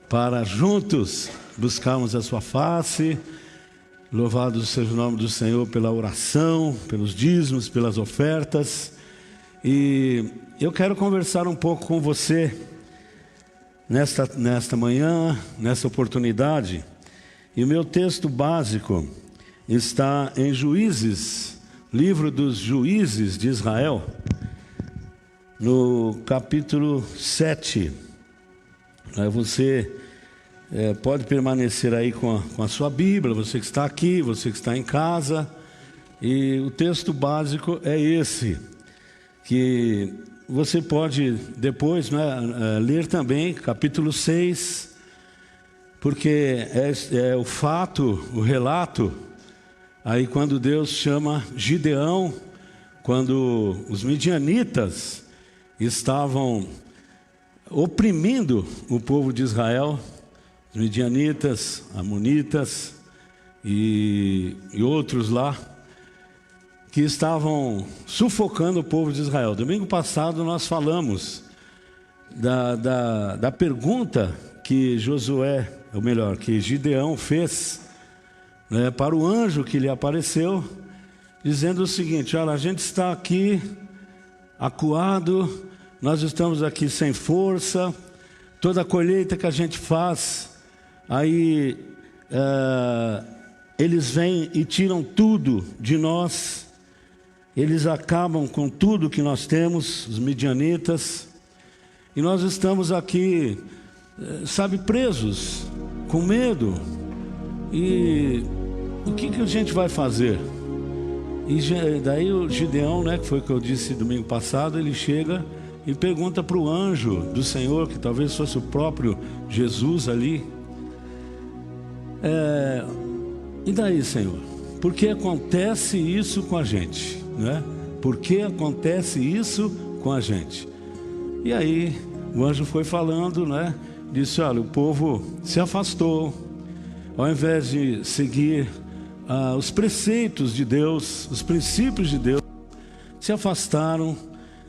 para juntos buscarmos a sua face. Louvado seja o nome do Senhor pela oração, pelos dízimos, pelas ofertas. E eu quero conversar um pouco com você nesta manhã, nessa oportunidade. E o meu texto básico está em Juízes, livro dos Juízes de Israel, no capítulo 7. Você pode permanecer aí com a sua Bíblia, você que está aqui, você que está em casa. E o texto básico é esse, que você pode depois ler também, capítulo 6, porque é o fato, o relato, aí quando Deus chama Gideão, quando os midianitas estavam oprimindo o povo de Israel, os midianitas, amonitas e outros lá, que estavam sufocando o povo de Israel. Domingo passado nós falamos da pergunta que que Gideão fez, para o anjo que lhe apareceu, dizendo o seguinte: olha, a gente está aqui acuado, nós estamos aqui sem força, toda a colheita que a gente faz, aí eles vêm e tiram tudo de nós, eles acabam com tudo que nós temos, os midianitas, e nós estamos aqui, presos, com medo, e o que a gente vai fazer? E daí o Gideão, que foi o que eu disse domingo passado, ele chega e pergunta para o anjo do Senhor, que talvez fosse o próprio Jesus ali: e daí, Senhor, por que acontece isso com a gente? Por que acontece isso com a gente? E aí o anjo foi falando, disse: olha, o povo se afastou, ao invés de seguir os preceitos de Deus, os princípios de Deus, se afastaram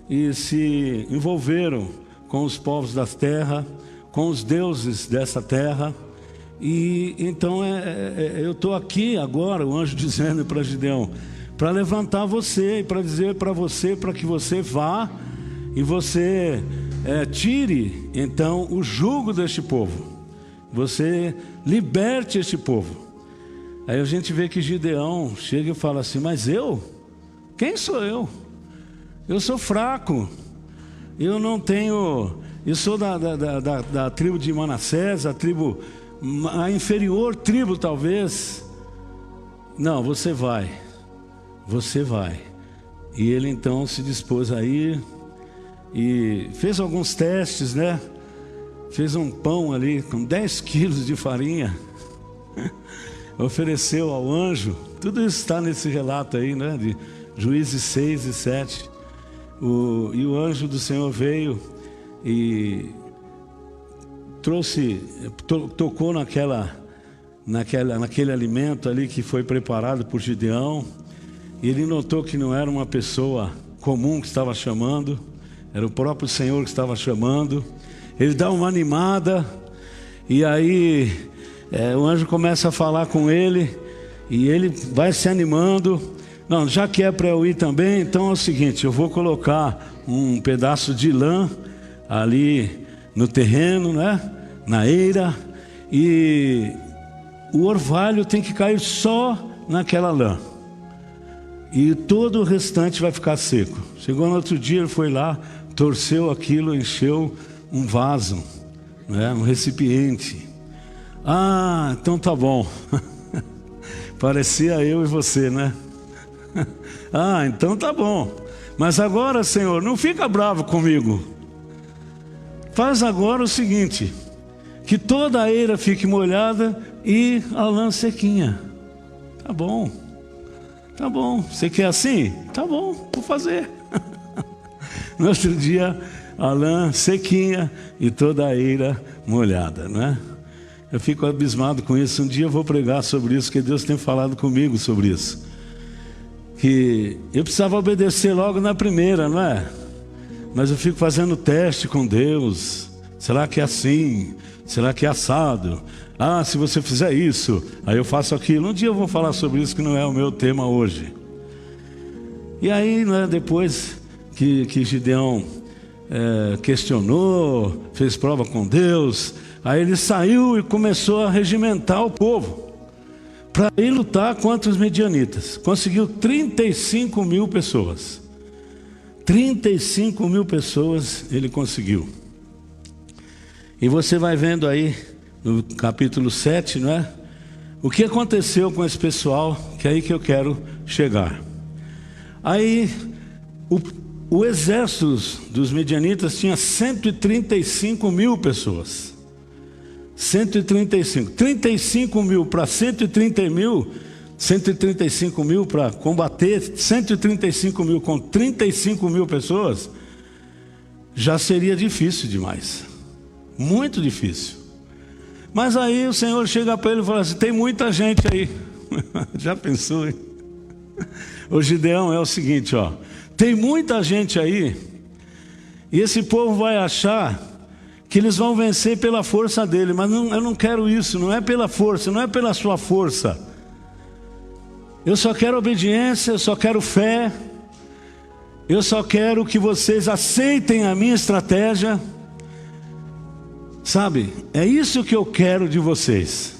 e se envolveram com os povos da terra, com os deuses dessa terra. E então eu estou aqui agora, o anjo dizendo para Gideão, para levantar você e para dizer para você, para que você vá e você tire então o jugo deste povo, você liberte este povo. Aí a gente vê que Gideão chega e fala assim: mas quem sou eu? Eu sou fraco, eu não tenho, eu sou da tribo de Manassés, a inferior tribo talvez. Não, você vai. E ele então se dispôs a ir e fez alguns testes, fez um pão ali com 10 quilos de farinha, ofereceu ao anjo. Tudo isso está nesse relato aí, de Juízes 6 e 7. E o anjo do Senhor veio e tocou naquele alimento ali que foi preparado por Gideão. E ele notou que não era uma pessoa comum que estava chamando, era o próprio Senhor que estava chamando. Ele dá uma animada, e aí o anjo começa a falar com ele, e ele vai se animando. Não, já que é para eu ir também, então é o seguinte: eu vou colocar um pedaço de lã ali no terreno, na eira, e o orvalho tem que cair só naquela lã, e todo o restante vai ficar seco. Chegou no outro dia, ele foi lá, torceu aquilo, encheu um vaso, um recipiente. Ah, então tá bom. Parecia eu e você, Ah, então tá bom. Mas agora, Senhor, não fica bravo comigo. Faz agora o seguinte: que toda a eira fique molhada e a lã sequinha. Tá bom. Você quer assim? Tá bom, vou fazer. No outro dia, a lã sequinha e toda a eira molhada, Eu fico abismado com isso. Um dia eu vou pregar sobre isso, que Deus tem falado comigo sobre isso. Que eu precisava obedecer logo na primeira, Mas eu fico fazendo teste com Deus. Será que é assim? Será que é assado? Ah, se você fizer isso, aí eu faço aquilo. Um dia eu vou falar sobre isso, que não é o meu tema hoje. E aí, né, depois que Gideão questionou, fez prova com Deus, aí ele saiu e começou a regimentar o povo para ir lutar contra os medianitas. Conseguiu 35 mil pessoas. 35 mil pessoas ele conseguiu. E você vai vendo aí no capítulo 7, não é? O que aconteceu com esse pessoal, que é aí que eu quero chegar. Aí o exército dos medianitas tinha 135 mil pessoas. 135. 35 mil para 130 mil, 135 mil para combater 135 mil com 35 mil pessoas, já seria difícil demais. Muito difícil. Mas aí o Senhor chega para ele e fala assim: tem muita gente aí. Já pensou, hein? O Gideão, é o seguinte, ó. Tem muita gente aí, e esse povo vai achar que eles vão vencer pela força dele. Mas não, eu não quero isso, não é pela força, não é pela sua força. Eu só quero obediência, eu só quero fé. Eu só quero que vocês aceitem a minha estratégia. Sabe, é isso que eu quero de vocês.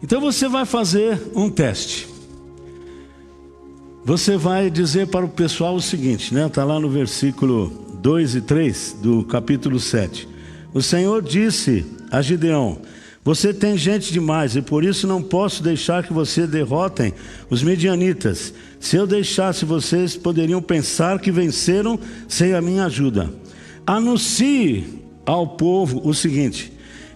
Então você vai fazer um teste. Você vai dizer para o pessoal o seguinte, né? Está lá no versículo 2 e 3 do capítulo 7. O Senhor disse a Gideão: você tem gente demais e por isso não posso deixar que vocês derrotem os medianitas. Se eu deixasse, vocês poderiam pensar que venceram sem a minha ajuda. Anuncie ao povo o seguinte: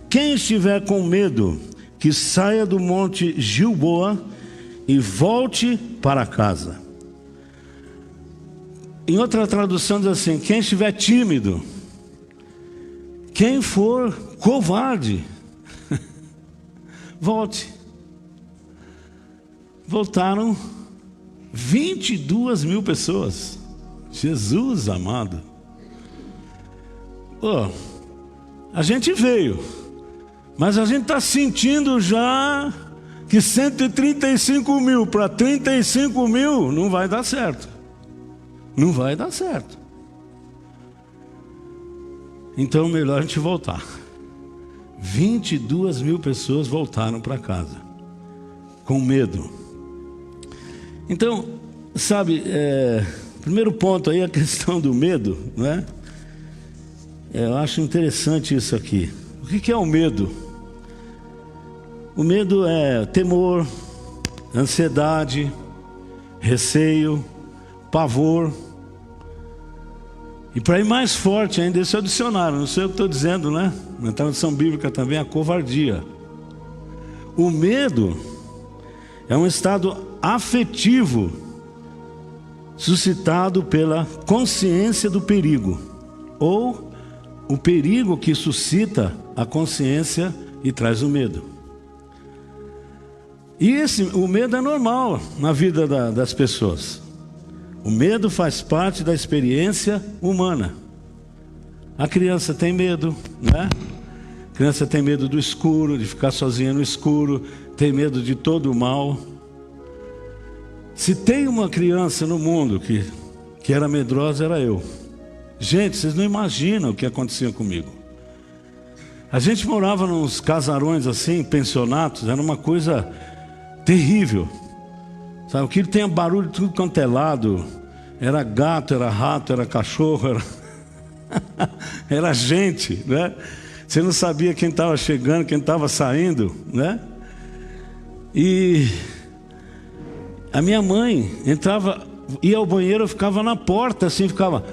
quem estiver com medo, que saia do monte Gilboa e volte para casa. Em outra tradução diz assim: quem estiver tímido, quem for covarde, volte. Voltaram 22 mil pessoas. Jesus amado. A gente veio, mas a gente está sentindo já que 135 mil para 35 mil não vai dar certo. Não vai dar certo. Então melhor a gente voltar. 22 mil pessoas voltaram para casa, com medo. Então, sabe, primeiro ponto aí, a questão do medo, não é? Eu acho interessante isso aqui. O que é o medo? O medo é temor, ansiedade, receio, pavor. E para ir mais forte ainda, esse é o dicionário, não sei o que estou dizendo, né? Na tradução bíblica também, a covardia. O medo é um estado afetivo suscitado pela consciência do perigo, ou o perigo que suscita a consciência e traz o medo. E o medo é normal na vida das pessoas. O medo faz parte da experiência humana. A criança tem medo, né? A criança tem medo do escuro, de ficar sozinha no escuro, tem medo de todo o mal. Se tem uma criança no mundo que era medrosa, era eu. Gente, vocês não imaginam o que acontecia comigo. A gente morava nos casarões assim, pensionatos, era uma coisa terrível. Sabe, o que tem barulho de tudo quanto é lado. Era gato, era rato, era cachorro, era gente, né? Você não sabia quem estava chegando, quem estava saindo, né? E a minha mãe entrava, ia ao banheiro, eu ficava na porta assim, ficava: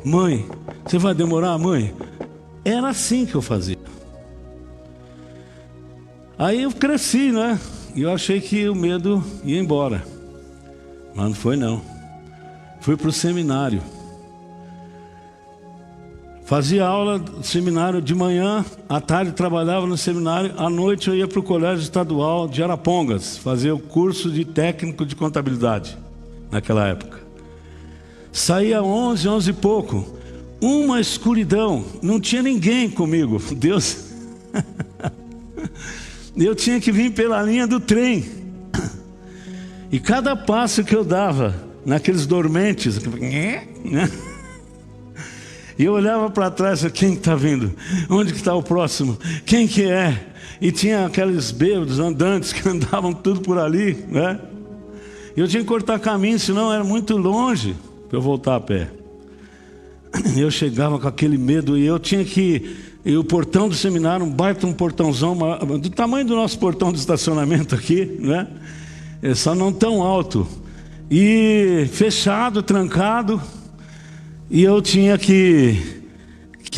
mãe, você vai demorar, mãe? Era assim que eu fazia. Aí eu cresci, né? E eu achei que o medo ia embora. Mas não foi não. Fui para o seminário. Fazia aula do seminário de manhã, à tarde trabalhava no seminário, à noite eu ia para o Colégio Estadual de Arapongas, fazer o curso de técnico de contabilidade, naquela época. Saía 11 e pouco. uma escuridão, não tinha ninguém comigo. Deus, eu tinha que vir pela linha do trem, e cada passo que eu dava naqueles dormentes, né? E eu olhava para trás, quem está vindo? Onde que está o próximo? Quem que é? E tinha aqueles bêbados andantes que andavam tudo por ali, né? E eu tinha que cortar caminho, senão era muito longe para eu voltar a pé. Eu chegava com aquele medo, e eu tinha que... E o portão do seminário, um baita um portãozão, do tamanho do nosso portão de estacionamento aqui, né? É só não tão alto. E fechado, trancado. E eu tinha que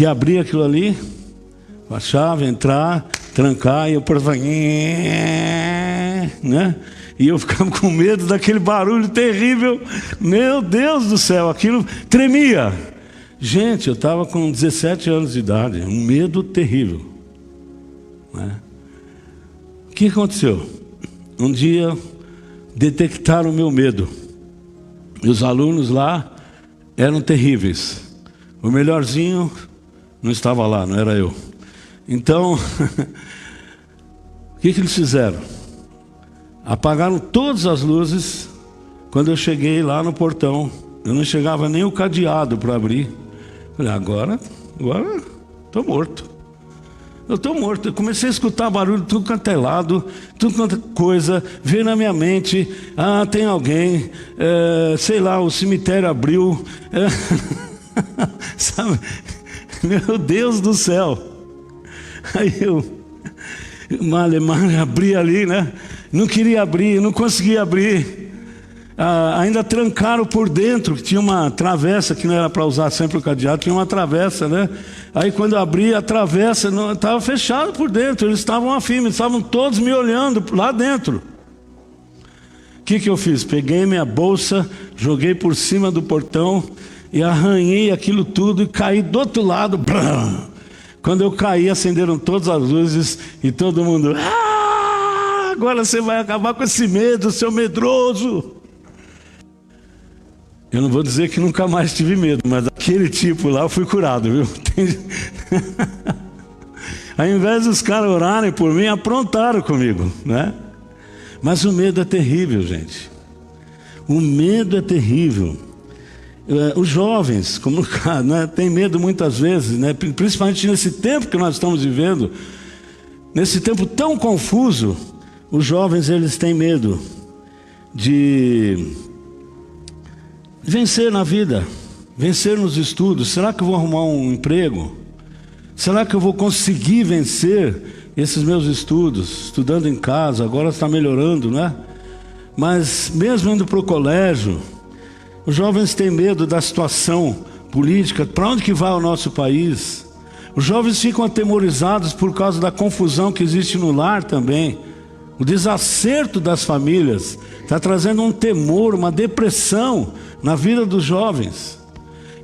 abrir aquilo ali, com a chave, entrar, trancar, e eu portava, né? E eu ficava com medo daquele barulho terrível. Meu Deus do céu, aquilo tremia. Gente, eu estava com 17 anos de idade, um medo terrível, né? O que aconteceu? Um dia detectaram o meu medo, e os alunos lá eram terríveis. O melhorzinho não estava lá, não era eu. Então, o que eles fizeram? Apagaram todas as luzes. Quando eu cheguei lá no portão, eu não chegava nem o cadeado para abrir. Falei, agora estou morto. Eu estou morto. Eu comecei a escutar barulho, tudo quanto é lado, tudo quanto é coisa. Veio na minha mente, tem alguém, sei lá, o cemitério abriu. Sabe? Meu Deus do céu. Aí eu, male, abri ali, né? Não queria abrir, não conseguia abrir. Ainda trancaram por dentro, que tinha uma travessa, que não era para usar sempre o cadeado, tinha uma travessa, né? Aí quando eu abri a travessa, estava fechado por dentro, eles estavam afim, estavam todos me olhando lá dentro. O que eu fiz? Peguei minha bolsa, joguei por cima do portão e arranhei aquilo tudo e caí do outro lado. Quando eu caí, acenderam todas as luzes e todo mundo, agora você vai acabar com esse medo, seu medroso. Eu não vou dizer que nunca mais tive medo, mas aquele tipo lá eu fui curado, viu? Ao invés dos caras orarem por mim, aprontaram comigo, né? Mas o medo é terrível, gente. O medo é terrível. Os jovens, como né, tem medo muitas vezes, né? Principalmente nesse tempo que nós estamos vivendo, nesse tempo tão confuso, os jovens eles têm medo de vencer na vida, vencer nos estudos. Será que eu vou arrumar um emprego? Será que eu vou conseguir vencer esses meus estudos? Estudando em casa, agora está melhorando, né? Mas mesmo indo para o colégio, os jovens têm medo da situação política. Para onde que vai o nosso país? Os jovens ficam atemorizados por causa da confusão que existe no lar também. O desacerto das famílias está trazendo um temor, uma depressão na vida dos jovens.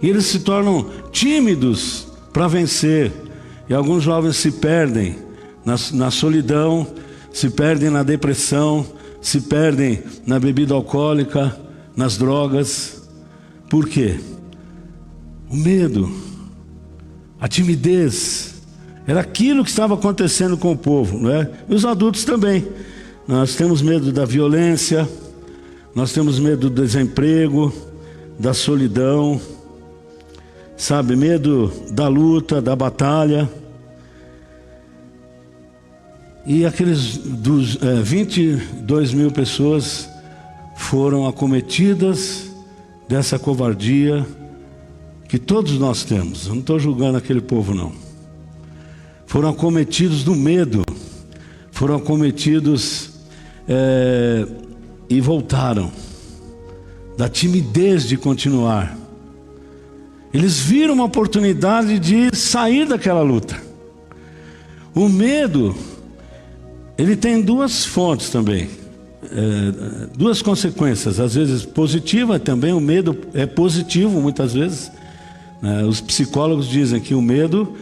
E eles se tornam tímidos para vencer. E alguns jovens se perdem na solidão, se perdem na depressão, se perdem na bebida alcoólica, nas drogas. Por quê? O medo, a timidez, era aquilo que estava acontecendo com o povo, não é? E os adultos também. Nós temos medo da violência, nós temos medo do desemprego, da solidão, sabe? Medo da luta, da batalha. E aqueles 22 mil pessoas foram acometidas dessa covardia que todos nós temos. Eu não estou julgando aquele povo, não. Foram acometidos do medo, foram acometidos e voltaram da timidez de continuar. Eles viram uma oportunidade de sair daquela luta. O medo, ele tem duas fontes também, duas consequências, às vezes positiva também. O medo é positivo muitas vezes. Os psicólogos dizem que o medo,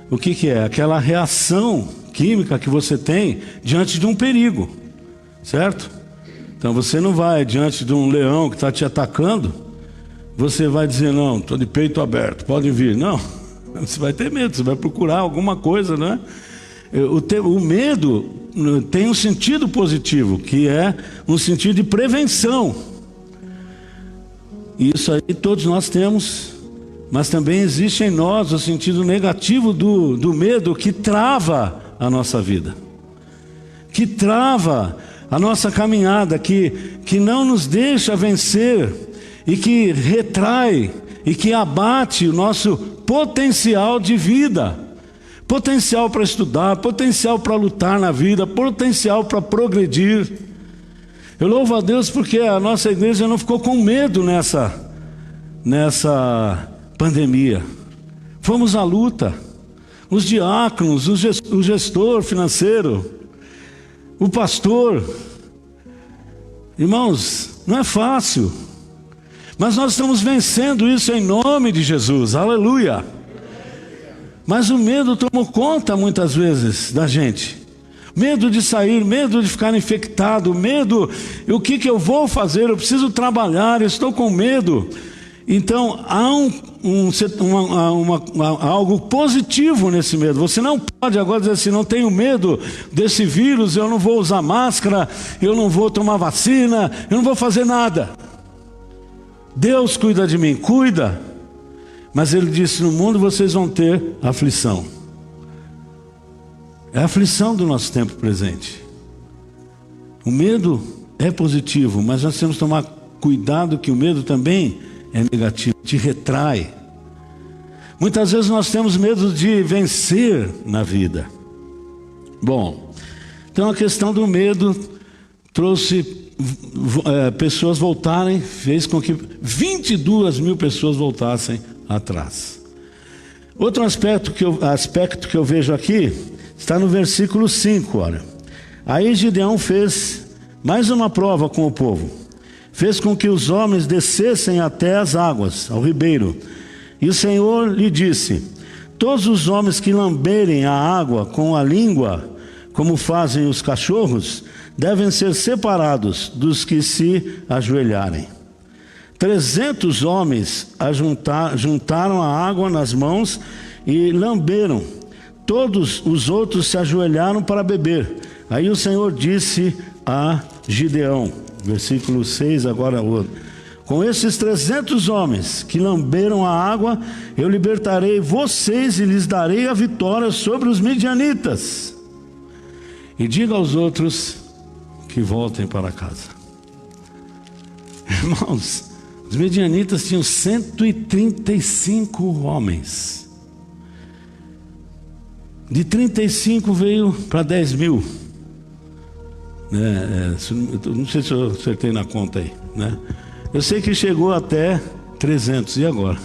o que é? Aquela reação química que você tem diante de um perigo, certo? Então você não vai diante de um leão que está te atacando você vai dizer, não, estou de peito aberto, podem vir. Não, você vai ter medo, você vai procurar alguma coisa, né? O medo tem um sentido positivo, que é um sentido de prevenção. Isso aí todos nós temos, mas também existe em nós o sentido negativo do medo, que trava a nossa vida, que trava a nossa caminhada, que não nos deixa vencer, e que retrai e que abate o nosso potencial de vida, potencial para estudar, potencial para lutar na vida, potencial para progredir. Eu louvo a Deus porque a nossa igreja não ficou com medo nessa pandemia. Fomos à luta, os diáconos, o gestor financeiro, o pastor. Irmãos, não é fácil, mas nós estamos vencendo isso em nome de Jesus, aleluia. Mas o medo tomou conta muitas vezes da gente. Medo de sair, medo de ficar infectado, medo, o que eu vou fazer? Eu preciso trabalhar, estou com medo. Então há algo positivo nesse medo. Você não pode agora dizer assim, não tenho medo desse vírus, eu não vou usar máscara, eu não vou tomar vacina, eu não vou fazer nada. Deus cuida de mim, cuida. Mas Ele disse, no mundo vocês vão ter aflição. É a aflição do nosso tempo presente. O medo é positivo, mas nós temos que tomar cuidado que o medo também é negativo, te retrai. Muitas vezes nós temos medo de vencer na vida. Bom, então a questão do medo trouxe pessoas voltarem, fez com que 22 mil pessoas voltassem atrás. Outro aspecto que eu vejo aqui está no versículo 5, olha. Aí Gideão fez mais uma prova com o povo. Fez com que os homens descessem até as águas, ao ribeiro. E o Senhor lhe disse: todos os homens que lamberem a água com a língua, como fazem os cachorros, devem ser separados dos que se ajoelharem. 300 homens juntaram a água nas mãos e lamberam. Todos os outros se ajoelharam para beber. Aí o Senhor disse a Gideão, versículo 6, agora outro: com esses 300 homens que lamberam a água, eu libertarei vocês e lhes darei a vitória sobre os midianitas. E diga aos outros que voltem para casa. Irmãos, os midianitas tinham 135 homens. De 35 veio para 10 mil. Não sei se eu acertei na conta aí, né? Eu sei que chegou até 300, e agora?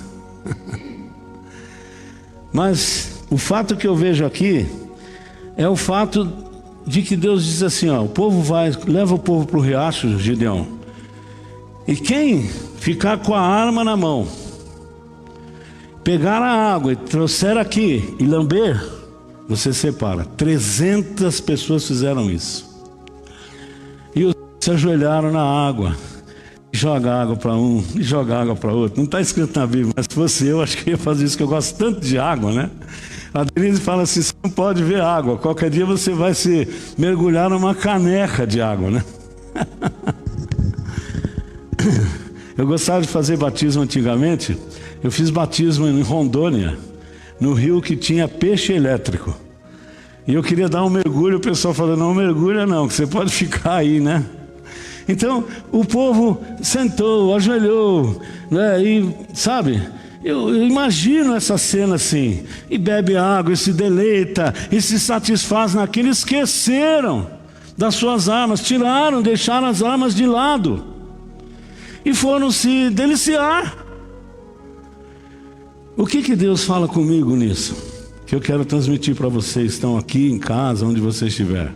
Mas o fato que eu vejo aqui é o fato de que Deus diz assim, ó, leva o povo para o riacho, Gideão, e quem ficar com a arma na mão, pegar a água e trouxer aqui e lamber, você separa. 300 pessoas fizeram isso. E os se ajoelharam na água, joga água para um e joga água para outro. Não está escrito na Bíblia, mas se fosse eu, acho que eu ia fazer isso, que eu gosto tanto de água, né? A Denise fala assim, você não pode ver água, qualquer dia você vai se mergulhar numa caneca de água, né? Eu gostava de fazer batismo antigamente. Eu fiz batismo em Rondônia, no rio que tinha peixe elétrico. E eu queria dar um mergulho, o pessoal falou, não mergulha não, que você pode ficar aí, né? Então o povo sentou, ajoelhou, né? E sabe, eu imagino essa cena assim, e bebe água, e se deleita, e se satisfaz naquilo. Esqueceram das suas armas, deixaram as armas de lado e foram se deliciar. O que Deus fala comigo nisso? Que eu quero transmitir para vocês que estão aqui em casa, onde você estiver.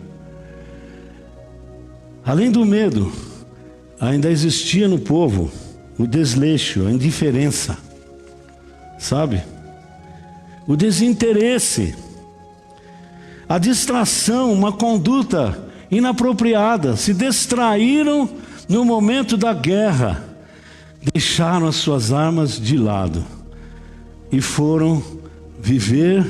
Além do medo, ainda existia no povo o desleixo, a indiferença, sabe? O desinteresse, a distração, uma conduta inapropriada. Se distraíram no momento da guerra, deixaram as suas armas de lado e foram viver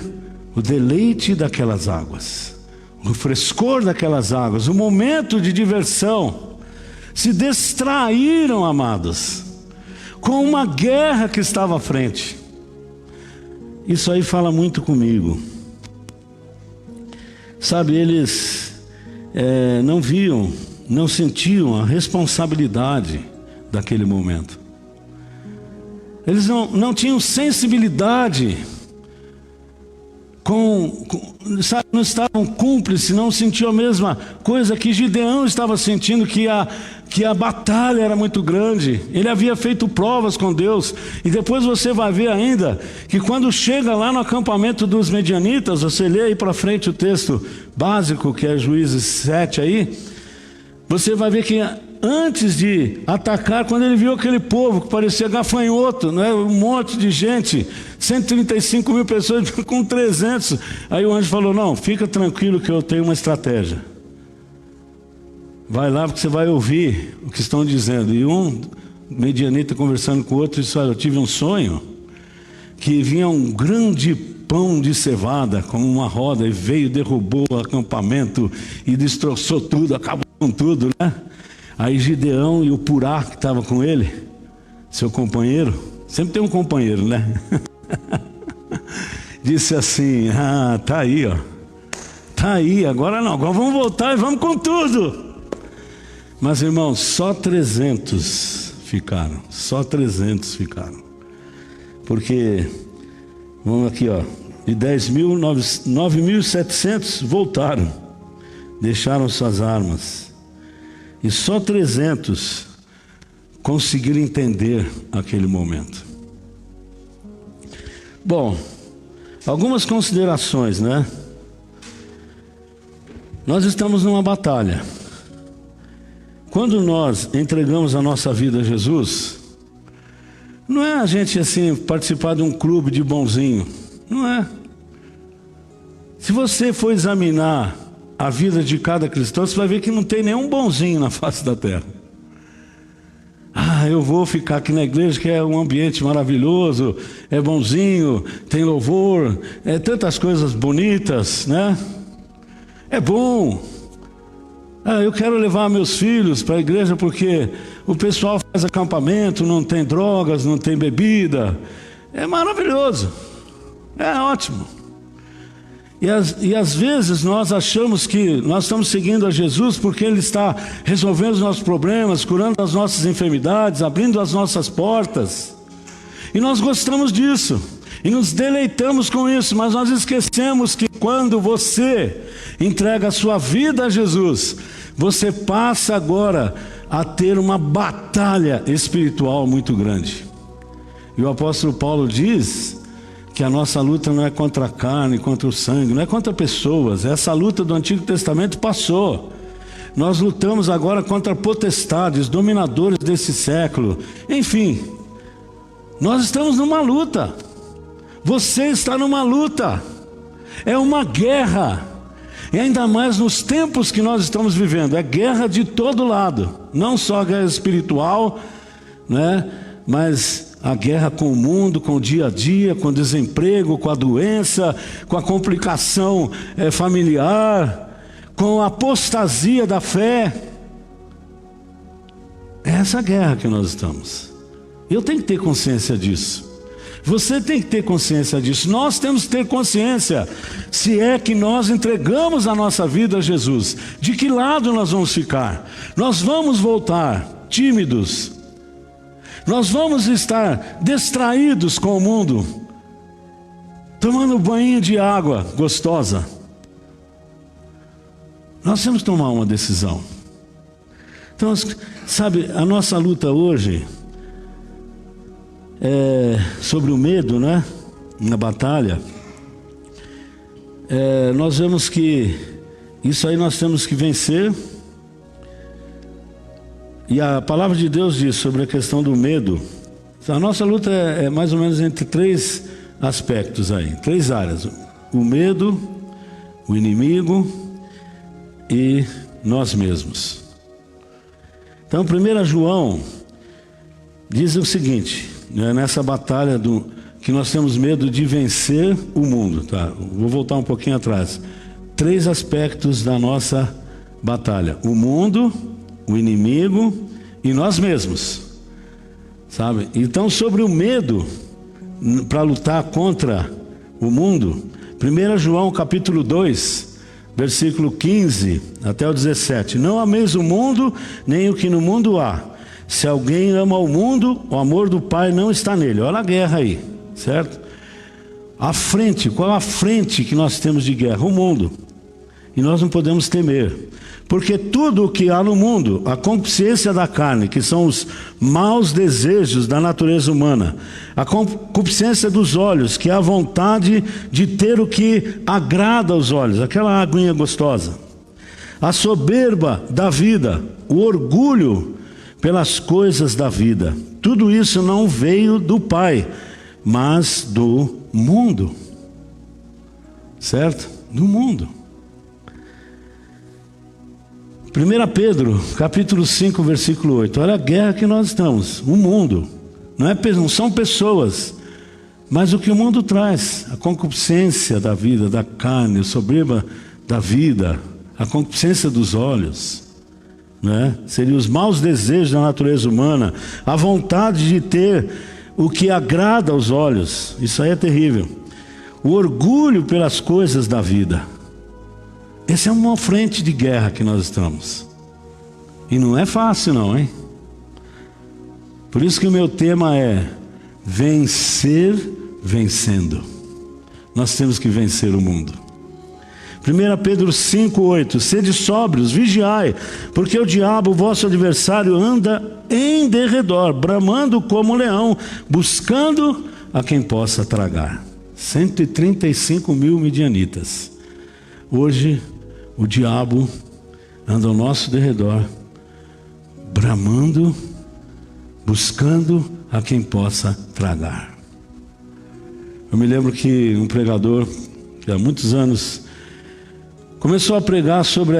o deleite daquelas águas, o frescor daquelas águas, o momento de diversão. Se distraíram, amados, com uma guerra que estava à frente. Isso aí fala muito comigo. Sabe, eles não viam, não sentiam a responsabilidade daquele momento. Eles não tinham sensibilidade, sabe, não estavam cúmplices, não sentiam a mesma coisa que Gideão estava sentindo, que a batalha era muito grande. Ele havia feito provas com Deus. E depois você vai ver ainda que quando chega lá no acampamento dos medianitas, você lê aí para frente o texto básico, que é Juízes 7 aí, você vai ver que antes de atacar, quando ele viu aquele povo que parecia gafanhoto, né? Um monte de gente, 135 mil pessoas com 300, aí o anjo falou: não, fica tranquilo que eu tenho uma estratégia. Vai lá porque você vai ouvir o que estão dizendo. E um medianita conversando com o outro disse: olha, eu tive um sonho que vinha um grande pão de cevada como uma roda e veio, derrubou o acampamento e destroçou tudo, acabou com tudo, né? Aí Gideão e o Purá, que estava com ele, seu companheiro, sempre tem um companheiro, né? Disse assim: ah, tá aí, ó, tá aí, agora não, agora vamos voltar e vamos com tudo. Mas, irmãos, só 300 ficaram, só 300 ficaram. Porque, vamos aqui, ó, de 10 mil, 9.700 voltaram, deixaram suas armas. E só 300 conseguiram entender aquele momento. Bom, algumas considerações, né? Nós estamos numa batalha. Quando nós entregamos a nossa vida a Jesus, não é a gente assim participar de um clube de bonzinho, não é. Se você for examinar a vida de cada cristão, você vai ver que não tem nenhum bonzinho na face da terra. Ah, eu vou ficar aqui na igreja que é um ambiente maravilhoso, é bonzinho, tem louvor, é tantas coisas bonitas, né? É bom. Ah, eu quero levar meus filhos para a igreja porque o pessoal faz acampamento, não tem drogas, não tem bebida. É maravilhoso, é ótimo. E às vezes nós achamos que nós estamos seguindo a Jesus porque Ele está resolvendo os nossos problemas, curando as nossas enfermidades, abrindo as nossas portas. E nós gostamos disso, e nos deleitamos com isso, mas nós esquecemos que quando você entrega a sua vida a Jesus, você passa agora a ter uma batalha espiritual muito grande. E o apóstolo Paulo diz que a nossa luta não é contra a carne, contra o sangue, não é contra pessoas. Essa luta do Antigo Testamento passou. Nós lutamos agora contra potestades, dominadores desse século. Enfim, nós estamos numa luta. Você está numa luta. É uma guerra. E ainda mais nos tempos que nós estamos vivendo. É guerra de todo lado. Não só guerra espiritual, né? Mas a guerra com o mundo, com o dia a dia, com o desemprego, com a doença, com a complicação familiar, com a apostasia da fé. É essa guerra que nós estamos. Eu tenho que ter consciência disso. Você tem que ter consciência disso. Nós temos que ter consciência, se é que nós entregamos a nossa vida a Jesus. De que lado nós vamos ficar? Nós vamos voltar tímidos. Nós vamos estar distraídos com o mundo, tomando banho de água gostosa. Nós temos que tomar uma decisão. Então, sabe, a nossa luta hoje é sobre o medo, né? Na batalha. Nós vemos que isso aí nós temos que vencer. E a palavra de Deus diz sobre a questão do medo. A nossa luta é mais ou menos entre 3 aspectos aí, 3 áreas: o medo, o inimigo e nós mesmos. Então, 1 João diz o seguinte, nessa batalha que nós temos medo de vencer o mundo, tá? Vou voltar um pouquinho atrás. 3 aspectos da nossa batalha: o mundo, o inimigo e nós mesmos, sabe? Então, sobre o medo, para lutar contra o mundo, 1 João capítulo 2, versículo 15 até o 17: não ameis o mundo, nem o que no mundo há. Se alguém ama o mundo, o amor do Pai não está nele. Olha a guerra aí, certo? A frente, qual a frente que nós temos de guerra? O mundo. E nós não podemos temer, porque tudo o que há no mundo, a concupiscência da carne, que são os maus desejos da natureza humana, a concupiscência dos olhos, que é a vontade de ter o que agrada aos olhos, aquela aguinha gostosa, a soberba da vida, o orgulho pelas coisas da vida, tudo isso não veio do Pai, mas do mundo, certo? Do mundo. 1 Pedro, capítulo 5, versículo 8. Olha a guerra que nós estamos. O mundo. Não são pessoas, mas o que o mundo traz. A concupiscência da vida, da carne, a soberba da vida, a concupiscência dos olhos, seriam os maus desejos da natureza humana, a vontade de ter o que agrada aos olhos. Isso aí é terrível. O orgulho pelas coisas da vida. Essa é uma frente de guerra que nós estamos. E não é fácil não, hein? Por isso que o meu tema é vencer vencendo. Nós temos que vencer o mundo. 1 Pedro 5,8: sede sóbrios, vigiai, porque o diabo, vosso adversário, anda em derredor, bramando como um leão, buscando a quem possa tragar. 135 mil midianitas. Hoje o diabo anda ao nosso derredor, bramando, buscando a quem possa tragar. Eu me lembro que um pregador, que há muitos anos, começou a pregar sobre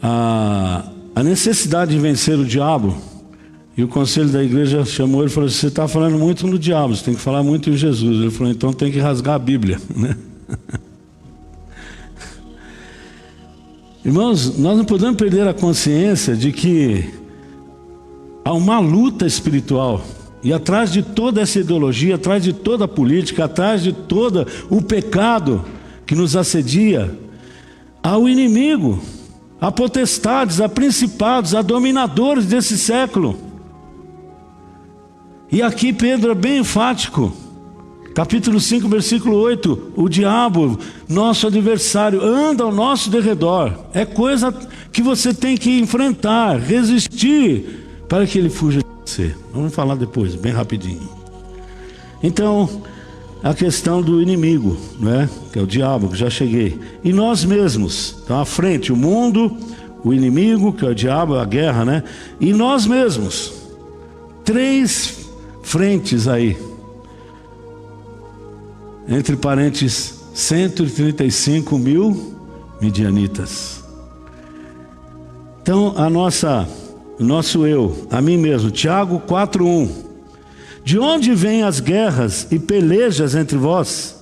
a necessidade de vencer o diabo. E o conselho da igreja chamou ele e falou: você está falando muito no diabo, você tem que falar muito em Jesus. Ele falou: então tem que rasgar a Bíblia, né? Irmãos, nós não podemos perder a consciência de que há uma luta espiritual, e atrás de toda essa ideologia, atrás de toda a política, atrás de todo o pecado que nos assedia, há o inimigo, há potestades, há principados, há dominadores desse século. E aqui Pedro é bem enfático. Capítulo 5, versículo 8: o diabo, nosso adversário, anda ao nosso derredor. É coisa que você tem que enfrentar, resistir, para que ele fuja de você. Vamos falar depois, bem rapidinho. Então, a questão do inimigo, que é o diabo, que já cheguei. E nós mesmos, então à frente, o mundo, o inimigo, que é o diabo, a guerra, e nós mesmos. 3 frentes aí. Entre parênteses, 135 mil midianitas. Então, o nosso eu, a mim mesmo, Tiago 4:1. De onde vêm as guerras e pelejas entre vós?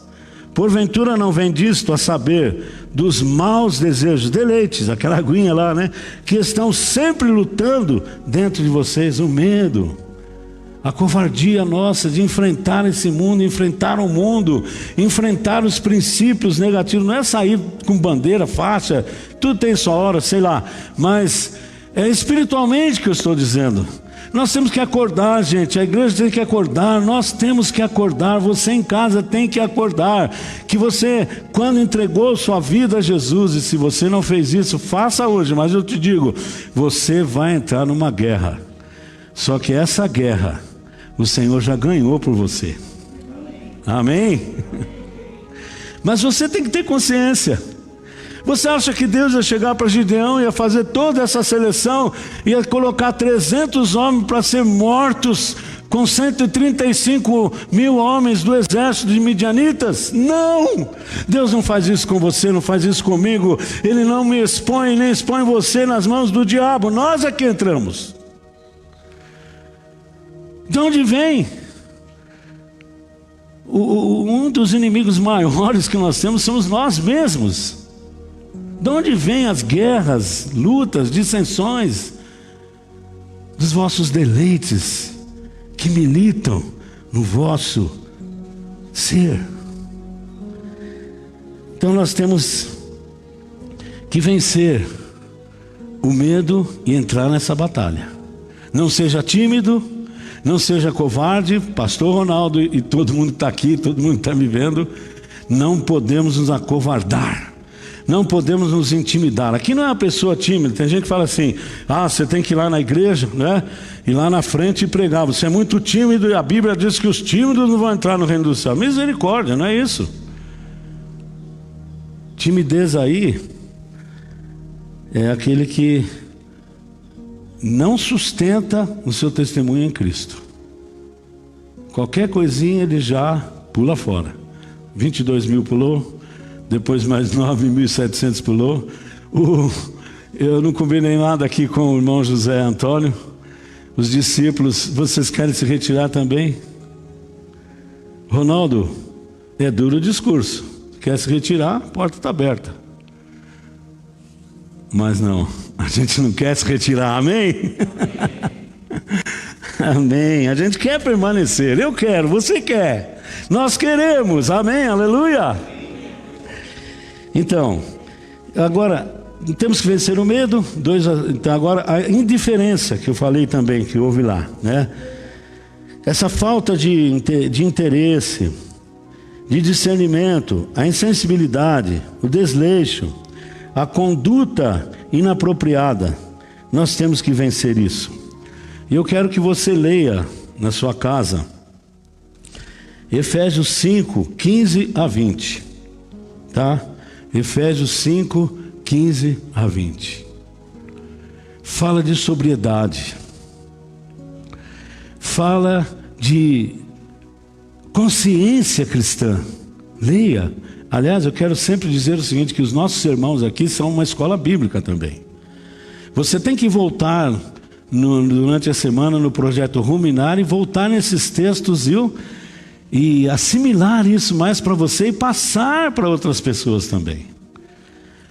Porventura não vem disto, a saber, dos maus desejos, deleites, aquela aguinha lá, que estão sempre lutando dentro de vocês, o medo. A covardia nossa de enfrentar esse mundo, enfrentar o mundo, enfrentar os princípios negativos. Não é sair com bandeira, faixa, tudo tem sua hora, sei lá. Mas é espiritualmente que eu estou dizendo. Nós temos que acordar, gente. A igreja tem que acordar, nós temos que acordar. Você em casa tem que acordar. Que você, quando entregou sua vida a Jesus, e se você não fez isso, faça hoje. Mas eu te digo, você vai entrar numa guerra. Só que essa guerra o Senhor já ganhou por você. Amém? Mas você tem que ter consciência. Você acha que Deus ia chegar para Gideão, ia fazer toda essa seleção, ia colocar 300 homens para ser mortos com 135 mil homens do exército de midianitas? Não! Deus não faz isso com você, não faz isso comigo. Ele não me expõe, nem expõe você nas mãos do diabo. Nós é que entramos. De onde vem? Um dos inimigos maiores que nós temos somos nós mesmos. De onde vêm as guerras, lutas, dissensões? Dos vossos deleites que militam no vosso ser. Então nós temos que vencer o medo e entrar nessa batalha. Não seja tímido, não seja covarde. Pastor Ronaldo e todo mundo está aqui, todo mundo está me vendo. Não podemos nos acovardar, não podemos nos intimidar. Aqui não é uma pessoa tímida. Tem gente que fala assim: você tem que ir lá na igreja, né? Ir lá na frente e pregar. Você é muito tímido e a Bíblia diz que os tímidos não vão entrar no reino do céu. Misericórdia, não é isso. Timidez aí é aquele que não sustenta o seu testemunho em Cristo. Qualquer coisinha ele já pula fora. 22 mil pulou, depois mais 9.700 pulou. Eu não combinei nada aqui com o irmão José Antônio. Os discípulos: vocês querem se retirar também? Ronaldo, é duro o discurso. Quer se retirar? A porta está aberta. Mas não, a gente não quer se retirar, amém? Amém, a gente quer permanecer. Eu quero, você quer, nós queremos, amém, aleluia. Então, agora temos que vencer o medo. Então agora a indiferença que eu falei também, que houve lá, né? Essa falta de interesse, de discernimento, a insensibilidade, o desleixo, a conduta inapropriada, nós temos que vencer isso. E eu quero que você leia na sua casa Efésios 5, 15 a 20, tá? Efésios 5, 15 a 20. Fala de sobriedade, fala de consciência cristã. Leia. Aliás, eu quero sempre dizer o seguinte, que os nossos irmãos aqui são uma escola bíblica também. Você tem que voltar durante a semana no projeto Ruminar e voltar nesses textos, viu? E assimilar isso mais para você e passar para outras pessoas também.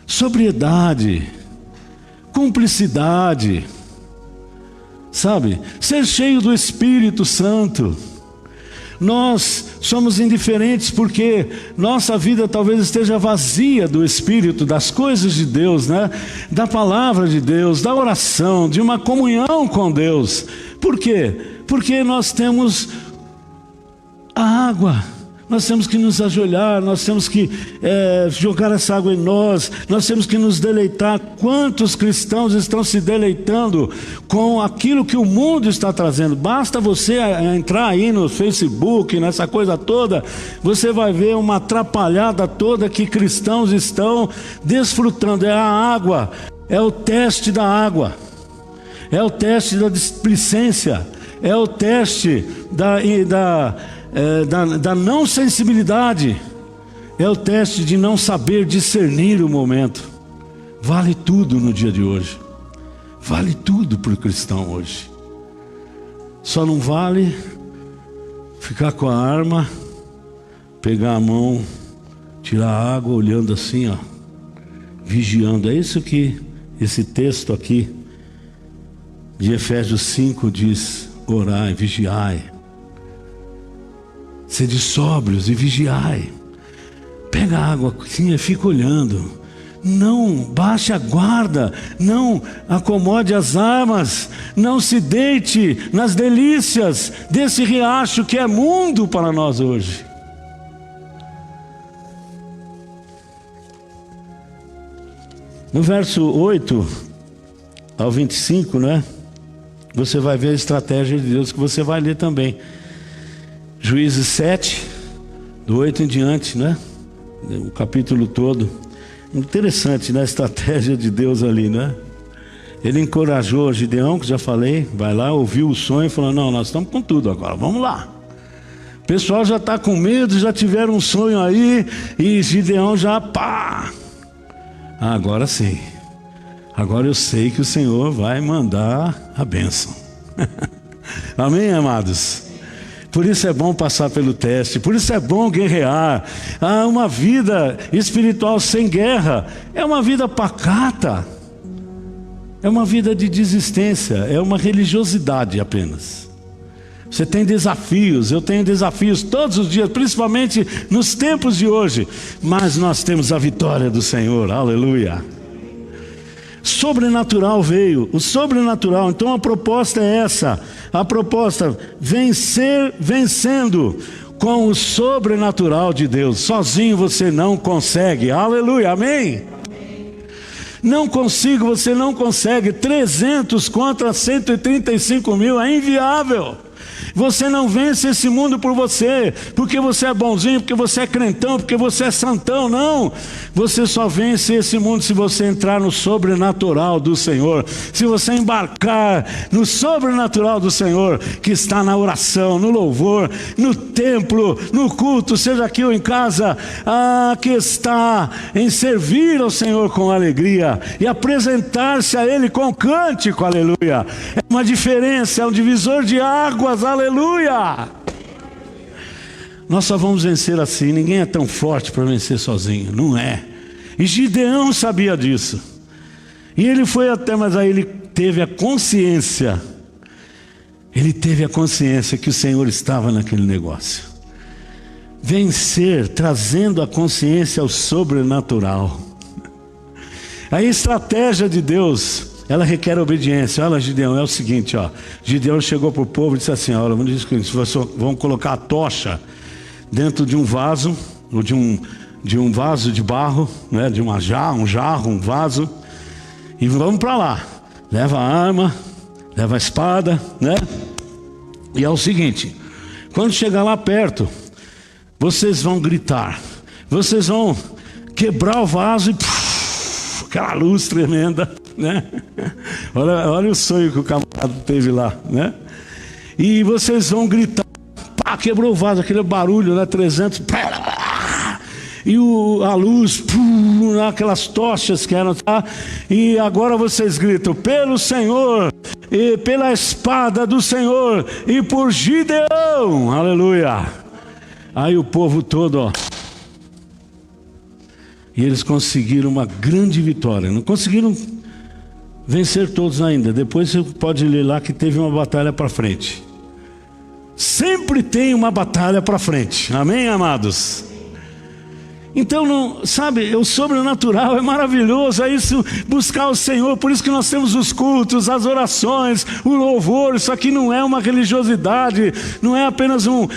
Sobriedade, cumplicidade, sabe? Ser cheio do Espírito Santo. Nós somos indiferentes porque nossa vida talvez esteja vazia do Espírito, das coisas de Deus, né? Da palavra de Deus, da oração, de uma comunhão com Deus. Por quê? Porque nós temos a água. Nós temos que nos ajoelhar, nós temos que jogar essa água em nós temos que nos deleitar. Quantos cristãos estão se deleitando com aquilo que o mundo está trazendo? Basta você entrar aí no Facebook, nessa coisa toda, você vai ver uma atrapalhada toda que cristãos estão desfrutando. É a água, é o teste da água, é o teste da displicência, é o teste da não sensibilidade, é o teste de não saber discernir o momento. Vale tudo no dia de hoje, vale tudo para o cristão hoje. Só não vale ficar com a arma, pegar a mão, tirar a água, olhando assim, ó, vigiando. É isso que esse texto aqui de Efésios 5 diz: orai, vigiai. Sede sóbrios e vigiai. Pega a água assim e fica olhando. Não baixe a guarda, não acomode as armas, não se deite nas delícias desse riacho que é mundo para nós hoje. No verso 8 ao 25, né? Você vai ver a estratégia de Deus, que você vai ler também. Juízes 7, do 8 em diante, né? O capítulo todo. Interessante, né? A estratégia de Deus ali, né? Ele encorajou Gideão, que já falei, vai lá, ouviu o sonho e falou: não, nós estamos com tudo agora, vamos lá. O pessoal já está com medo, já tiveram um sonho aí, e Gideão já, pá! Agora sim, agora eu sei que o Senhor vai mandar a bênção. Amém, amados? Por isso é bom passar pelo teste, por isso é bom guerrear. Uma vida espiritual sem guerra é uma vida pacata, é uma vida de desistência, é uma religiosidade apenas. Você tem desafios, eu tenho desafios todos os dias, principalmente nos tempos de hoje, mas nós temos a vitória do Senhor, aleluia. Sobrenatural veio, o sobrenatural. Então a proposta é essa, a proposta: vencer vencendo com o sobrenatural de Deus. Sozinho você não consegue, aleluia, amém? Não consigo, você não consegue. 300 contra 135 mil é inviável. Você não vence esse mundo por você, porque você é bonzinho, porque você é crentão, porque você é santão, não. Você só vence esse mundo se você entrar no sobrenatural do Senhor, se você embarcar no sobrenatural do Senhor, que está na oração, no louvor, no templo, no culto, seja aqui ou em casa, que está em servir ao Senhor com alegria e apresentar-se a Ele com cântico, aleluia. É uma diferença, é um divisor de águas, aleluia. Nós só vamos vencer assim. Ninguém é tão forte para vencer sozinho, não é. E Gideão sabia disso, e ele foi até, mas aí ele teve a consciência, que o Senhor estava naquele negócio. Vencer, trazendo a consciência ao sobrenatural. A estratégia de Deus, ela requer obediência. Olha, Gideão, é o seguinte, Gideão chegou para o povo e disse assim: olha, vamos colocar a tocha dentro de um vaso, ou de um vaso de barro, né, de um jarro, um vaso, e vamos para lá. Leva a arma, leva a espada, né? E é o seguinte: quando chegar lá perto, vocês vão gritar, vocês vão quebrar o vaso e aquela luz tremenda, né? Olha o sonho que o camarada teve lá, né? E vocês vão gritar, quebrou o vaso, aquele barulho, né? 300, e a luz, aquelas tochas que eram, tá? E agora vocês gritam: pelo Senhor, e pela espada do Senhor, e por Gideão, aleluia. Aí o povo todo, e eles conseguiram uma grande vitória. Não conseguiram vencer todos ainda. Depois você pode ler lá que teve uma batalha para frente. Sempre tem uma batalha para frente, amém, amados? Então, o sobrenatural é maravilhoso, é isso, buscar o Senhor. Por isso que nós temos os cultos, as orações, o louvor. Isso aqui não é uma religiosidade, não é apenas um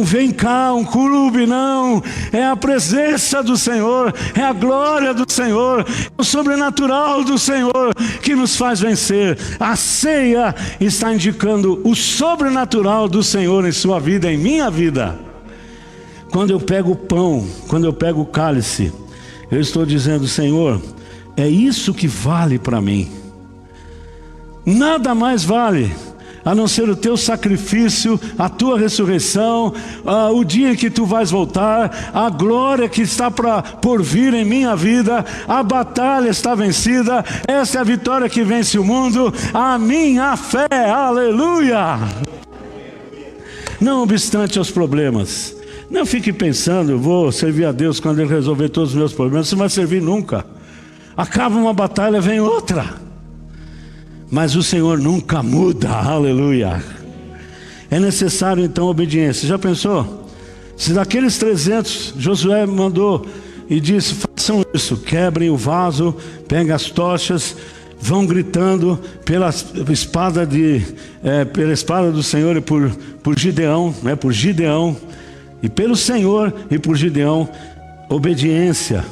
vem cá, um clube, não. É a presença do Senhor, é a glória do Senhor, é o sobrenatural do Senhor que nos faz vencer. A ceia está indicando o sobrenatural do Senhor em sua vida, em minha vida. Quando eu pego o pão, quando eu pego o cálice, eu estou dizendo: Senhor, é isso que vale para mim. Nada mais vale a não ser o teu sacrifício, a tua ressurreição, o dia em que tu vais voltar, a glória que está por vir em minha vida. A batalha está vencida, essa é a vitória que vence o mundo, a minha fé, aleluia. Não obstante aos problemas, não fique pensando: eu vou servir a Deus quando Ele resolver todos os meus problemas. Você não vai servir nunca. Acaba uma batalha, vem outra. Mas o Senhor nunca muda, aleluia. É necessário então obediência. Já pensou? Se daqueles 300, Josué mandou e disse: façam isso, quebrem o vaso, peguem as tochas, vão gritando pela espada do Senhor e por Gideão, né, por Gideão. E pelo Senhor e por Gideão, obediência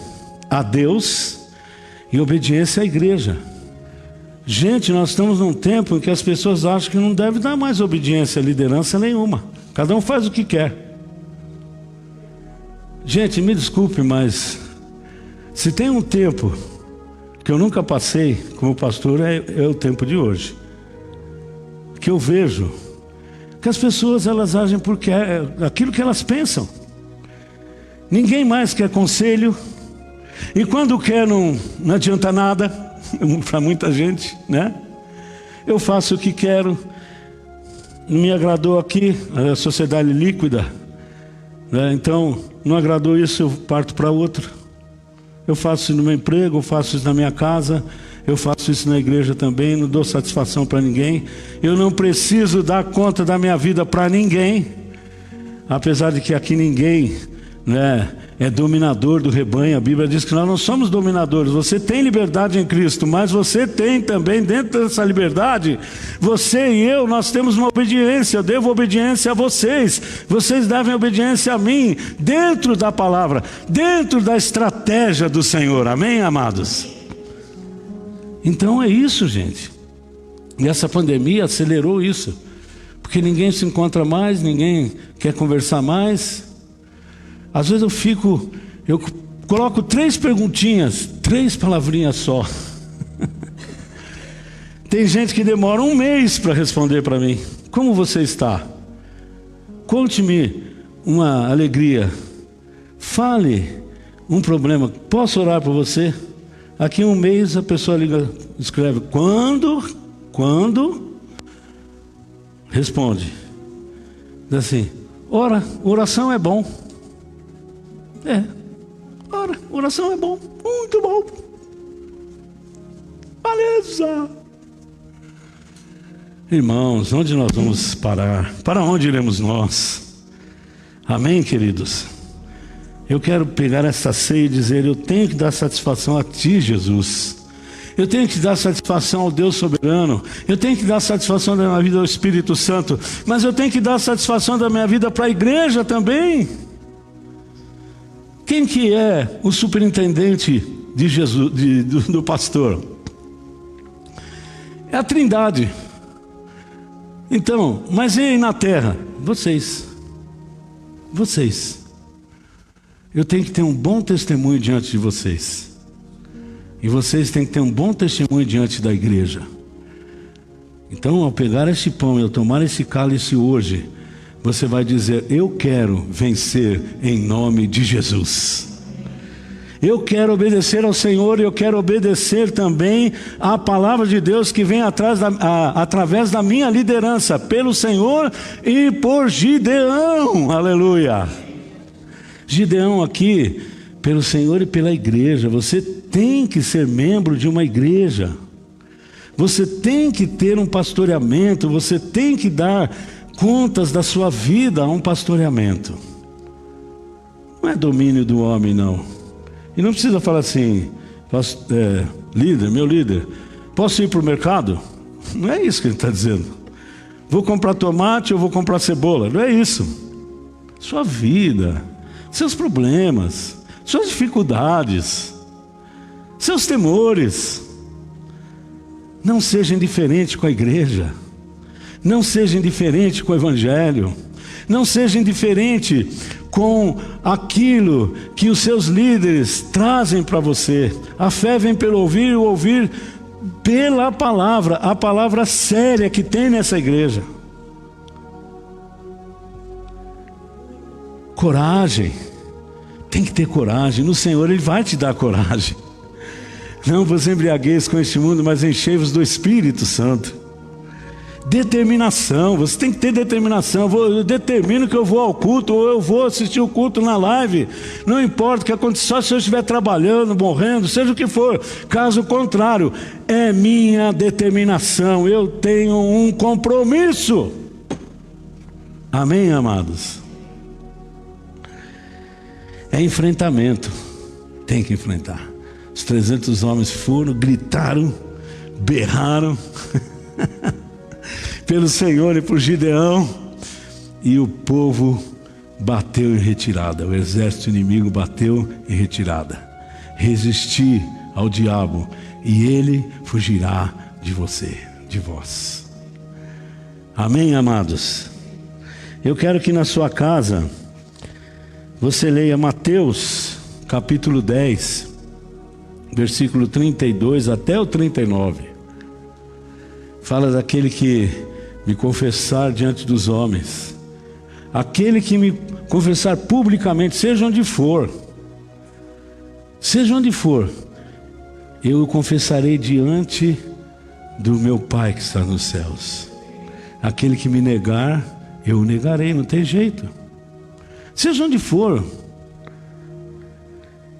a Deus e obediência à igreja. Gente, nós estamos num tempo em que as pessoas acham que não deve dar mais obediência à liderança nenhuma. Cada um faz o que quer. Gente, me desculpe, mas se tem um tempo que eu nunca passei como pastor, é o tempo de hoje. Que eu vejo que as pessoas, elas agem porque é aquilo que elas pensam. Ninguém mais quer conselho, e quando quer não adianta nada para muita gente, né? Eu faço o que quero, não me agradou aqui, a sociedade líquida, né? Então, não agradou isso, eu parto para outro. Eu faço isso no meu emprego, eu faço isso na minha casa, eu faço isso na igreja também, não dou satisfação para ninguém. Eu não preciso dar conta da minha vida para ninguém, apesar de que aqui ninguém, né, é dominador do rebanho. A Bíblia diz que nós não somos dominadores. Você tem liberdade em Cristo, mas você tem também, dentro dessa liberdade, você e eu, nós temos uma obediência. Eu devo obediência a vocês, vocês devem obediência a mim, dentro da palavra, dentro da estratégia do Senhor. Amém, amados? Então é isso, gente. E essa pandemia acelerou isso, porque ninguém se encontra mais, ninguém quer conversar mais. Às vezes eu coloco 3 perguntinhas, 3 palavrinhas só. Tem gente que demora 1 mês para responder para mim. Como você está? Conte-me uma alegria. Fale um problema. Posso orar por você? Aqui 1 mês a pessoa liga, escreve. Quando? Responde. Diz assim, oração é bom. Oração é bom, muito bom. Beleza. Irmãos, onde nós vamos parar? Para onde iremos nós? Amém, queridos? Eu quero pegar essa ceia e dizer, eu tenho que dar satisfação a Ti, Jesus. Eu tenho que dar satisfação ao Deus soberano. Eu tenho que dar satisfação da minha vida ao Espírito Santo. Mas eu tenho que dar satisfação da minha vida para a igreja também. Quem que é o superintendente de Jesus, do pastor? É a Trindade. Então, mas e aí na terra? Vocês. Eu tenho que ter um bom testemunho diante de vocês. E vocês têm que ter um bom testemunho diante da igreja. Então, ao pegar esse pão e ao tomar esse cálice hoje, você vai dizer, eu quero vencer em nome de Jesus. Eu quero obedecer ao Senhor e eu quero obedecer também à palavra de Deus que vem através da minha liderança, pelo Senhor e por Gideão. Aleluia. Gideão aqui, pelo Senhor e pela igreja. Você tem que ser membro de uma igreja. Você tem que ter um pastoreamento, você tem que dar contas da sua vida a um pastoreamento. Não é domínio do homem, não. E não precisa falar assim, líder, meu líder, posso ir para o mercado? Não é isso que ele está dizendo. Vou comprar tomate ou vou comprar cebola? Não é isso. Sua vida, seus problemas, suas dificuldades, seus temores. Não seja indiferente com a igreja. Não seja indiferente com o evangelho. Não seja indiferente com aquilo que os seus líderes trazem para você. A fé vem pelo ouvir e o ouvir pela palavra. A palavra séria que tem nessa igreja. Coragem. Tem que ter coragem. No Senhor Ele vai te dar coragem. Não vos embriagueis com este mundo, mas enchei-vos do Espírito Santo. Determinação, você tem que ter determinação. Eu determino que eu vou ao culto, ou eu vou assistir o culto na live. Não importa o que aconteça, só se eu estiver trabalhando, morrendo, seja o que for. Caso contrário, é minha determinação. Eu tenho um compromisso. Amém, amados? É enfrentamento. Tem que enfrentar. Os 300 homens foram, gritaram, berraram pelo Senhor e por Gideão, e o povo bateu em retirada. O exército inimigo bateu em retirada. Resisti ao diabo e ele fugirá de você, de vós. Amém, amados? Eu quero que na sua casa você leia Mateus capítulo 10, versículo 32 até o 39. Fala daquele que me confessar diante dos homens, aquele que me confessar publicamente, seja onde for, eu o confessarei diante do meu Pai que está nos céus. aquele que me negar, eu o negarei, não tem jeito. Seja onde for.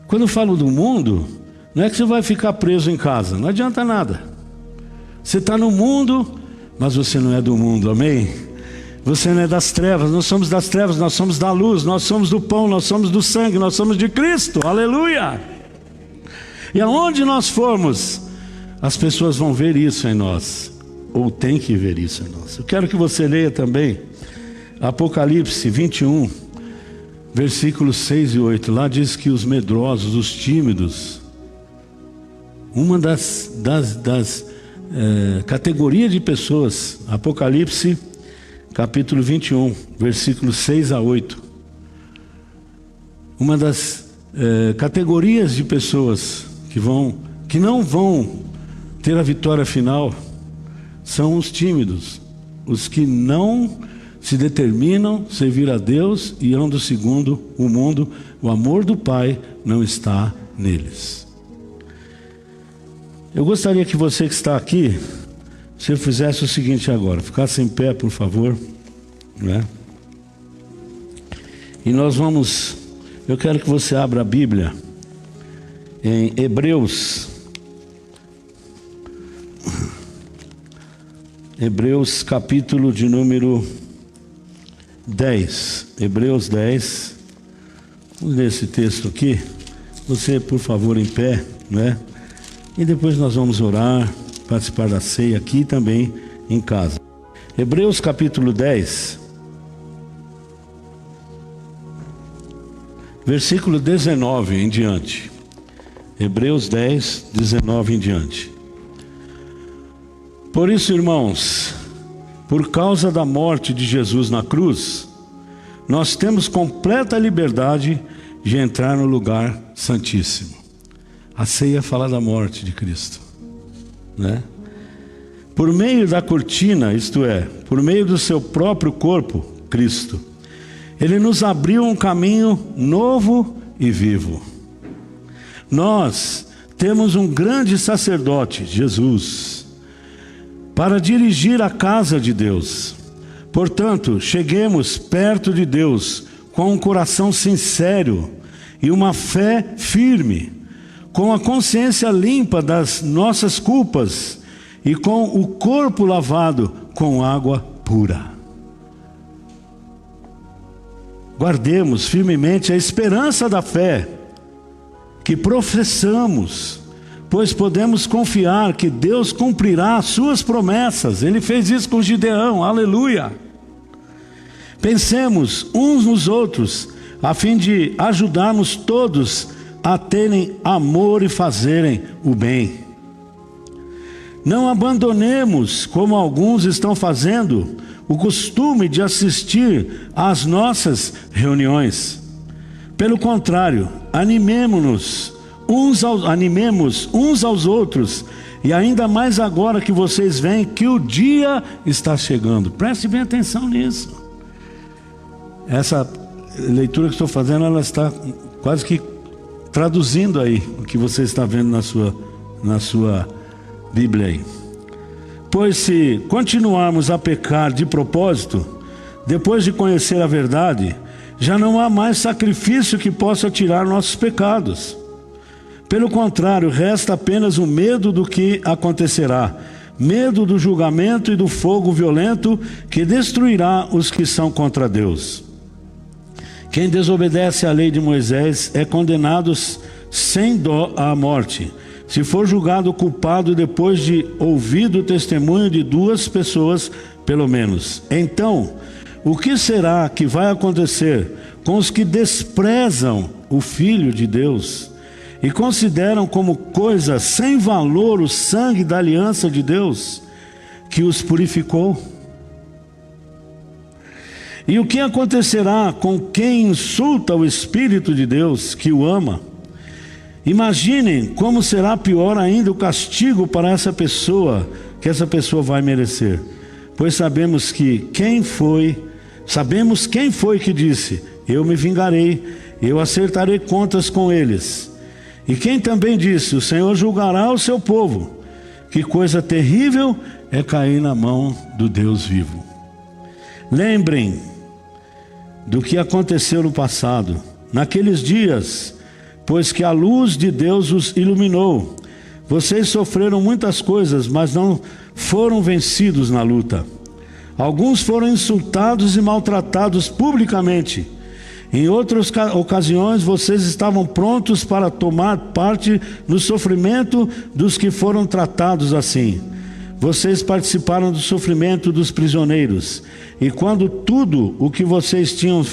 Quando eu falo do mundo, não é que você vai ficar preso em casa, não adianta nada. Você está no mundo, mas você não é do mundo, amém? Você não é das trevas, nós somos das trevas, nós somos da luz, nós somos do pão, nós somos do sangue, nós somos de Cristo, aleluia! E aonde nós formos, as pessoas vão ver isso em nós, ou tem que ver isso em nós. Eu quero que você leia também Apocalipse 21, versículos 6 e 8. Lá diz que os medrosos, os tímidos, uma das categorias de pessoas, Apocalipse capítulo 21, versículos 6 a 8. Uma das categorias de pessoas que não vão ter a vitória final são os tímidos, os que não se determinam a servir a Deus e andam segundo o mundo. O amor do Pai não está neles. Eu gostaria que você que está aqui, você fizesse o seguinte agora, ficasse em pé, por favor, né? E nós vamos, eu quero que você abra a Bíblia em Hebreus capítulo de número 10, Hebreus 10, vamos ler esse texto aqui, você por favor em pé, né? E depois nós vamos orar, participar da ceia aqui também em casa. Hebreus capítulo 10, versículo 19 em diante. Hebreus 10, 19 em diante. Por isso, irmãos, por causa da morte de Jesus na cruz, nós temos completa liberdade de entrar no lugar santíssimo. A ceia fala da morte de Cristo, né? Por meio da cortina, isto é, por meio do seu próprio corpo, Cristo, Ele nos abriu um caminho novo e vivo. Nós temos um grande sacerdote, Jesus, para dirigir a casa de Deus. Portanto, cheguemos perto de Deus com um coração sincero e uma fé firme, com a consciência limpa das nossas culpas e com o corpo lavado com água pura. Guardemos firmemente a esperança da fé que professamos, pois podemos confiar que Deus cumprirá as suas promessas. Ele fez isso com Gideão, aleluia. Pensemos uns nos outros, a fim de ajudarmos todos a terem amor e fazerem o bem. Não abandonemos, como alguns estão fazendo, o costume de assistir às nossas reuniões. Pelo contrário, animemos uns aos outros, e ainda mais agora que vocês veem que o dia está chegando. Preste bem atenção nisso. Essa leitura que estou fazendo, ela está quase que traduzindo aí o que você está vendo na sua Bíblia aí. Pois se continuarmos a pecar de propósito, depois de conhecer a verdade, já não há mais sacrifício que possa tirar nossos pecados. Pelo contrário, resta apenas o medo do que acontecerá, medo do julgamento e do fogo violento que destruirá os que são contra Deus. Quem desobedece à lei de Moisés é condenado sem dó à morte, se for julgado culpado depois de ouvido o testemunho de 2 pessoas, pelo menos. Então, o que será que vai acontecer com os que desprezam o Filho de Deus e consideram como coisa sem valor o sangue da aliança de Deus, que os purificou? E o que acontecerá com quem insulta o Espírito de Deus, que o ama? Imaginem como será pior ainda o castigo para essa pessoa, que essa pessoa vai merecer. Pois sabemos quem foi que disse: eu me vingarei, eu acertarei contas com eles. E quem também disse: o Senhor julgará o seu povo. Que coisa terrível é cair na mão do Deus vivo. Lembrem do que aconteceu no passado, naqueles dias, pois que a luz de Deus os iluminou. Vocês sofreram muitas coisas, mas não foram vencidos na luta. Alguns foram insultados e maltratados publicamente. Em outras ocasiões, vocês estavam prontos para tomar parte no sofrimento dos que foram tratados assim. Vocês participaram do sofrimento dos prisioneiros. E quando tudo o que vocês tinham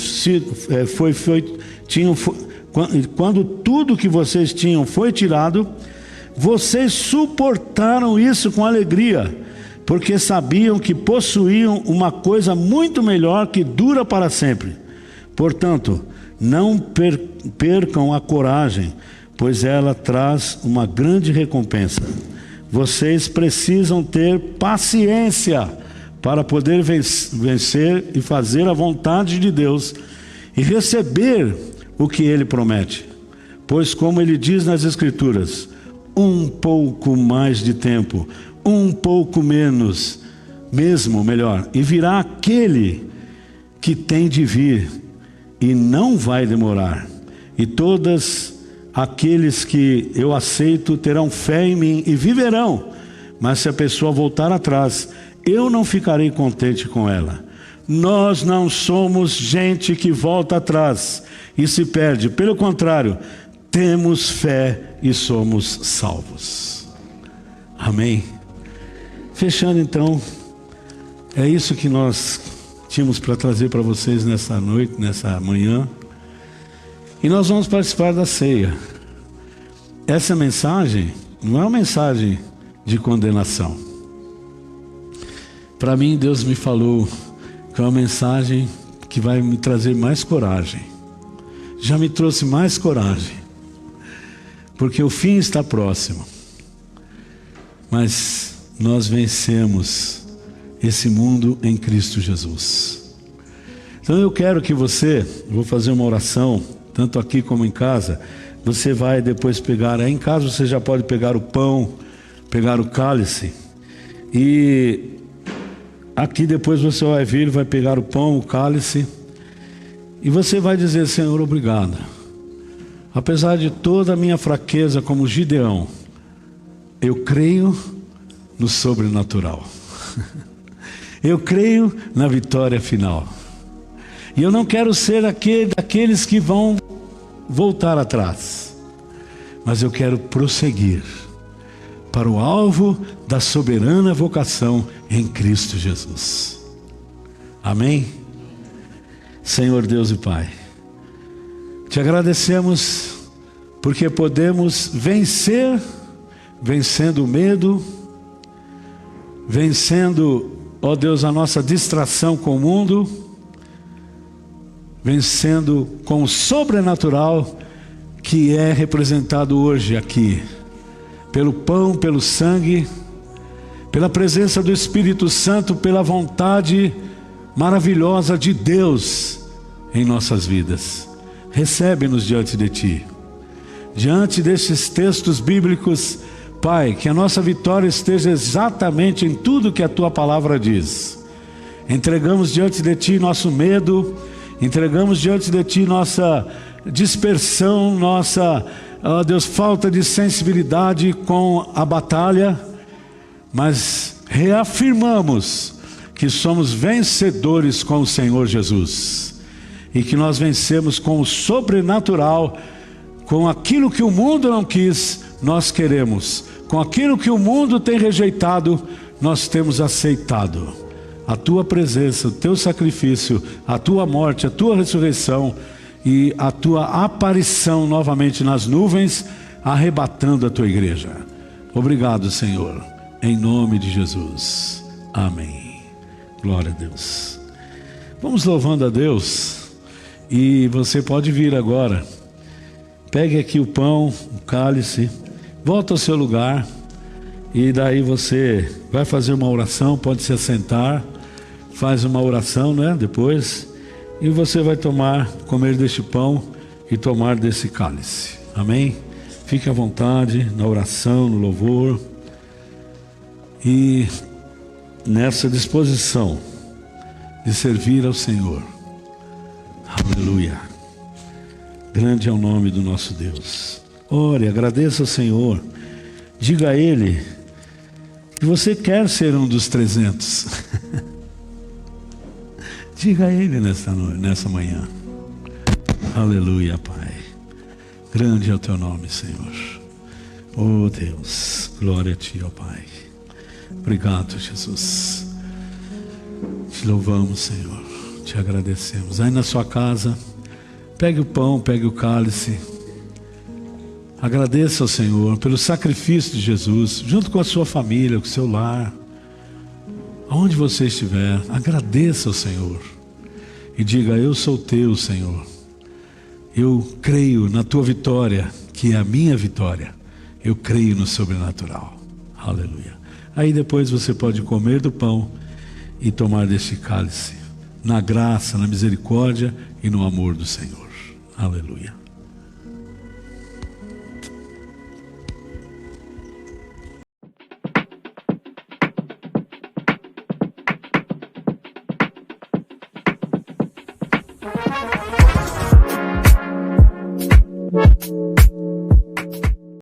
quando tudo que vocês tinham foi tirado, vocês suportaram isso com alegria, porque sabiam que possuíam uma coisa muito melhor que dura para sempre. Portanto, não percam a coragem, pois ela traz uma grande recompensa. Vocês precisam ter paciência para poder vencer e fazer a vontade de Deus e receber o que Ele promete. Pois, como Ele diz nas Escrituras, um pouco mais de tempo, um pouco menos, e virá aquele que tem de vir, e não vai demorar. E todos aqueles que eu aceito terão fé em mim e viverão. Mas se a pessoa voltar atrás, eu não ficarei contente com ela. Nós não somos gente que volta atrás e se perde. Pelo contrário, temos fé e somos salvos. Amém? Fechando então, é isso que nós tínhamos para trazer para vocês nessa noite, nessa manhã. E nós vamos participar da ceia. Essa mensagem não é uma mensagem de condenação. Para mim, Deus me falou que é uma mensagem que vai me trazer mais coragem. Já me trouxe mais coragem, porque o fim está próximo. Mas nós vencemos esse mundo em Cristo Jesus. Então eu quero que você, vou fazer uma oração, tanto aqui como em casa. Você vai depois pegar, aí em casa você já pode pegar o pão, pegar o cálice, e aqui depois você vai vir, vai pegar o pão, o cálice, e você vai dizer: Senhor, obrigado. Apesar de toda a minha fraqueza como Gideão, eu creio no sobrenatural. Eu creio na vitória final. E eu não quero ser daqueles que vão voltar atrás, mas eu quero prosseguir para o alvo da soberana vocação em Cristo Jesus. Amém? Senhor Deus e Pai, te agradecemos porque podemos vencer, vencendo o medo, vencendo, ó Deus, a nossa distração com o mundo, vencendo com o sobrenatural que é representado hoje aqui, pelo pão, pelo sangue, pela presença do Espírito Santo, pela vontade maravilhosa de Deus em nossas vidas. Recebe-nos diante de Ti. Diante destes textos bíblicos, Pai, que a nossa vitória esteja exatamente em tudo que a Tua palavra diz. Entregamos diante de Ti nosso medo, entregamos diante de Ti nossa dispersão, nossa, ó Deus, falta de sensibilidade com a batalha, mas reafirmamos que somos vencedores com o Senhor Jesus, e que nós vencemos com o sobrenatural, com aquilo que o mundo não quis, nós queremos, com aquilo que o mundo tem rejeitado, nós temos aceitado. A Tua presença, o Teu sacrifício, a Tua morte, a Tua ressurreição e a Tua aparição novamente nas nuvens, arrebatando a Tua igreja. Obrigado, Senhor, em nome de Jesus. Amém. Glória a Deus. Vamos louvando a Deus, e você pode vir agora. Pegue aqui o pão, o cálice, volta ao seu lugar, e daí você vai fazer uma oração, pode se assentar, faz uma oração, né? Depois, e você vai comer deste pão e tomar desse cálice. Amém? Fique à vontade na oração, no louvor, e nessa disposição de servir ao Senhor. Aleluia. Grande é o nome do nosso Deus. Ore, agradeça ao Senhor. Diga a Ele que você quer ser um dos 300. Diga a Ele nessa manhã. Aleluia, Pai. Grande é o Teu nome, Senhor. Oh Deus, glória a Ti, ó Pai. Obrigado, Jesus. Te louvamos, Senhor. Te agradecemos. Aí na sua casa, pegue o pão, pegue o cálice. Agradeça ao Senhor pelo sacrifício de Jesus, junto com a sua família, com o seu lar. Aonde você estiver, agradeça ao Senhor. E diga: eu sou teu, Senhor. Eu creio na tua vitória, que é a minha vitória. Eu creio no sobrenatural. Aleluia. Aí depois você pode comer do pão e tomar deste cálice, na graça, na misericórdia e no amor do Senhor. Aleluia.